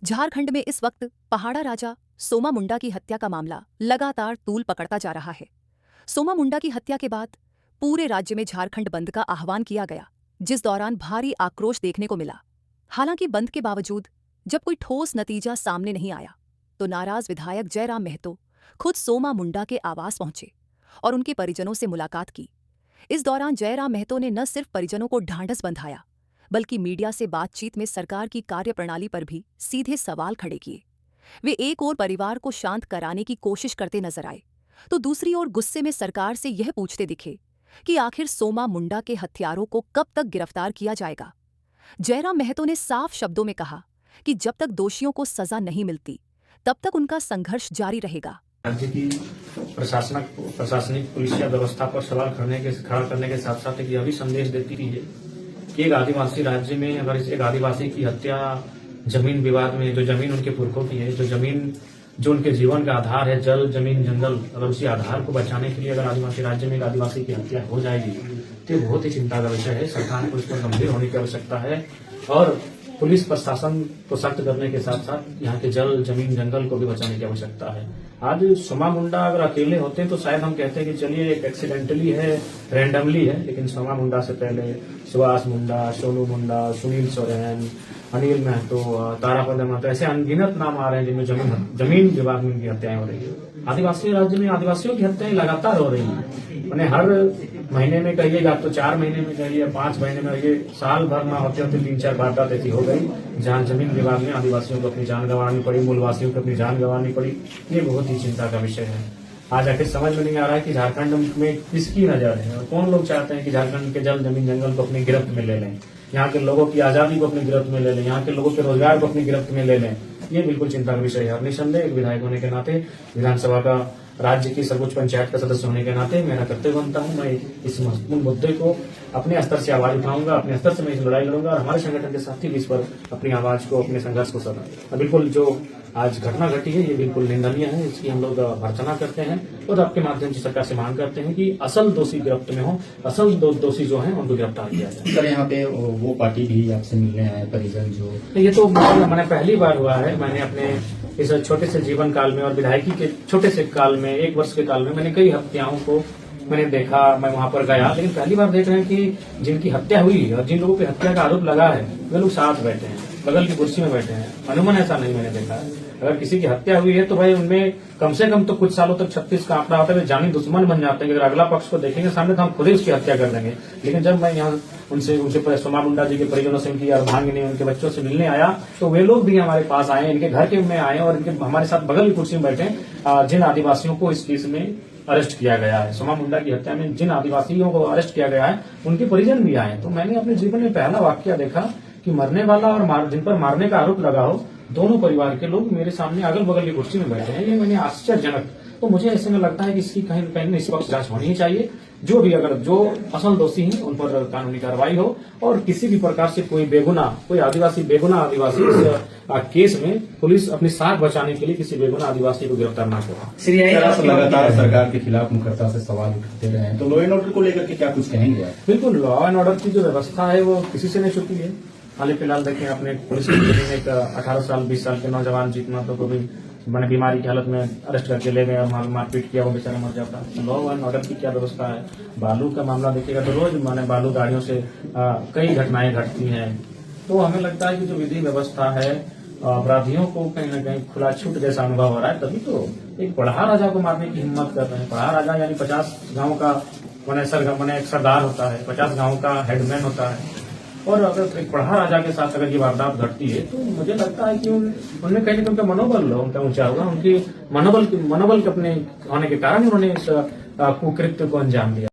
झारखंड में इस वक्त पहाड़ा राजा सोमा मुंडा की हत्या का मामला लगातार तूल पकड़ता जा रहा है। सोमा मुंडा की हत्या के बाद पूरे राज्य में झारखंड बंद का आह्वान किया गया, जिस दौरान भारी आक्रोश देखने को मिला। हालांकि बंद के बावजूद जब कोई ठोस नतीजा सामने नहीं आया, तो नाराज विधायक जयराम महतो खुद सोमा मुंडा के आवास पहुंचे और उनके परिजनों से मुलाकात की। इस दौरान जयराम महतो ने न सिर्फ परिजनों को ढांढस बंधाया, बल्कि मीडिया से बातचीत में सरकार की कार्यप्रणाली पर भी सीधे सवाल खड़े किए। वे एक ओर परिवार को शांत कराने की कोशिश करते नजर आए, तो दूसरी ओर गुस्से में सरकार से यह पूछते दिखे कि आखिर सोमा मुंडा के हत्यारों को कब तक गिरफ्तार किया जाएगा। जयराम महतो ने साफ शब्दों में कहा कि जब तक दोषियों को सजा नहीं मिलती, तब तक उनका संघर्ष जारी रहेगा। राज्य की प्रशासनिक पुलिसिया व्यवस्था पर सवाल खड़ा करने के साथ साथ यह भी संदेश देती है कि एक आदिवासी राज्य में अगर एक आदिवासी की हत्या जमीन विवाद में, जो जमीन उनके पुरखों की है, जो जमीन जो उनके जीवन का आधार है, जल जमीन जंगल, अगर उसी आधार को बचाने के लिए अगर आदिवासी राज्य में एक आदिवासी की हत्या हो जाएगी तो ये बहुत ही चिंता का विषय है। सरकार को इस पर गंभीर होने की आवश्यकता है और पुलिस प्रशासन को सख्त करने के साथ साथ यहाँ के जल जमीन जंगल को भी बचाने की आवश्यकता है। आज सोमा मुंडा अगर अकेले होते तो शायद हम कहते हैं कि चलिए एक एक्सीडेंटली है, रैंडमली है, लेकिन सोमा मुंडा से पहले सुभाष मुंडा, सोनू मुंडा, सुनील सोरेन, अनिल महतो, तारापद महतो, ऐसे अनगिनत नाम आ रहे हैं जिनमें जमीन विवाद में उनकी हत्याएं हो रही है। आदिवासी राज्य में आदिवासियों की हत्याएं लगातार हो रही है। मैंने हर महीने में कहिएगा तो 4 महीने में कहिए, 5 महीने में, ये साल भर में होते होते 3-4 वारदात ऐसी हो गई जहां जमीन विवाद में आदिवासियों को अपनी जान गंवानी पड़ी, मूलवासियों को अपनी जान गंवानी पड़ी। ये बहुत ही चिंता का विषय है। आज आखिर समझ में नहीं आ रहा है कि झारखंड में किसकी नजर है और कौन लोग चाहते हैं कि झारखंड के जल जमीन जंगल को अपनी गिरफ्त में ले लें, यहाँ के लोगों की आजादी को अपनी गिरफ्त में ले लें, यहाँ के लोगों के रोजगार को अपनी गिरफ्त में ले लें। ये बिल्कुल चिंता का विषय है और निसंदेह एक विधायक होने के नाते, विधानसभा का राज्य की सर्वोच्च पंचायत का सदस्य होने के नाते मेरा कर्तव्य बनता है, मैं इस महत्वपूर्ण मुद्दे को अपने स्तर से आवाज उठाऊंगा, अपने स्तर से मैं इस लड़ाई लड़ूंगा और हमारे संगठन के साथी भी इस पर अपनी आवाज को, अपने संघर्ष को सदा। बिल्कुल जो आज घटना घटी है ये बिल्कुल निंदनीय है, इसकी हम लोग भर्त्सना करते हैं और आपके माध्यम से सरकार से मांग करते हैं कि असल दोषी गिरफ्त में हो, असल दोषी जो हैं उनको गिरफ्तार किया जाए। सर यहाँ पे वो पार्टी भी आपसे मिलने आए, परिजन जो, ये तो मैंने पहली बार हुआ है। मैंने अपने इस छोटे से जीवन काल में और विधायकी के छोटे से काल में, 1 वर्ष के काल में, मैंने कई हत्याओं को मैंने देखा, मैं वहां पर गया, लेकिन पहली बार देख रहे हैं कि जिनकी हत्या हुई और जिन लोगों की हत्या का आरोप लगा है वे लोग साथ बैठे हैं, बगल की कुर्सी में बैठे हैं। अनूमन ऐसा नहीं मैंने देखा है। अगर किसी की हत्या हुई है तो भाई उनमें कम से कम तो कुछ सालों तक 36 का आंकड़ा होता है, जानी दुश्मन बन जाते हैं। अगर अगला पक्ष को देखेंगे सामने तो हम खुद ही उसकी हत्या कर देंगे। लेकिन जब मैं यहाँ उनसे सोमा मुंडा जी के परिजनों से, उनकी अर्धांगिनी, उनके बच्चों से मिलने आया तो वे लोग भी हमारे पास आए, इनके घर के में आए और इनके हमारे साथ बगल की कुर्सी में बैठे जिन आदिवासियों को इस केस में अरेस्ट किया गया है, सोमा मुंडा की हत्या में जिन आदिवासियों को अरेस्ट किया गया है उनके परिजन भी आए। तो मैंने अपने जीवन में पहला वाकया देखा कि मरने वाला और जिन पर मारने का आरोप लगा हो, दोनों परिवार के लोग मेरे सामने अगल बगल की कुर्सी में बैठे हैं। ये मैंने आश्चर्यजनक, तो मुझे ऐसे में लगता है कि इसकी कहीं न कहीं निष्पक्ष जांच होनी ही चाहिए। जो भी अगर जो असल दोषी हैं उन पर कानूनी कार्रवाई हो और किसी भी प्रकार से कोई बेगुनाह आदिवासी इस केस में पुलिस अपनी साख बचाने के लिए किसी बेगुनाह आदिवासी को गिरफ्तार न करे। लगातार सरकार के खिलाफ मुखरता से सवाल उठते रहे हैं, तो लॉ एंड ऑर्डर को लेकर के क्या कुछ कहेंगे आप? बिल्कुल, लॉ एंड ऑर्डर की जो व्यवस्था है वो किसी से नहीं छुपी है। हाल फिलहाल देखें अपने पुलिस की एक 18 साल 20 साल के नौजवान जीतना तो भी मैंने बीमारी की हालत में अरेस्ट करके ले गए और मारपीट किया, वो बेचारा मर जाता। लॉ एंड ऑर्डर की क्या व्यवस्था है? बालू का मामला देखिएगा तो रोज मैंने बालू गाड़ियों से कई घटनाएं घटती हैं। तो हमें लगता है कि जो विधि व्यवस्था है, अपराधियों को कहीं न कहीं खुला छूट जैसा अनुभव हो रहा है। तभी तो एक पढ़ा राजा को मारने की हिम्मत कर रहे हैं। पढ़ा राजा यानी 50 गाँव का मैंने एक सरदार होता है, 50 गाँव का हेडमैन होता है और अगर एक पढ़ा राजा के साथ अगर ये वारदात घटती है तो मुझे लगता है कि उनमें कहीं ना कहीं उनका मनोबल उनका ऊंचा होगा। उनकी मनोबल के अपने होने के कारण उन्होंने इस कुकृत्य को अंजाम दिया।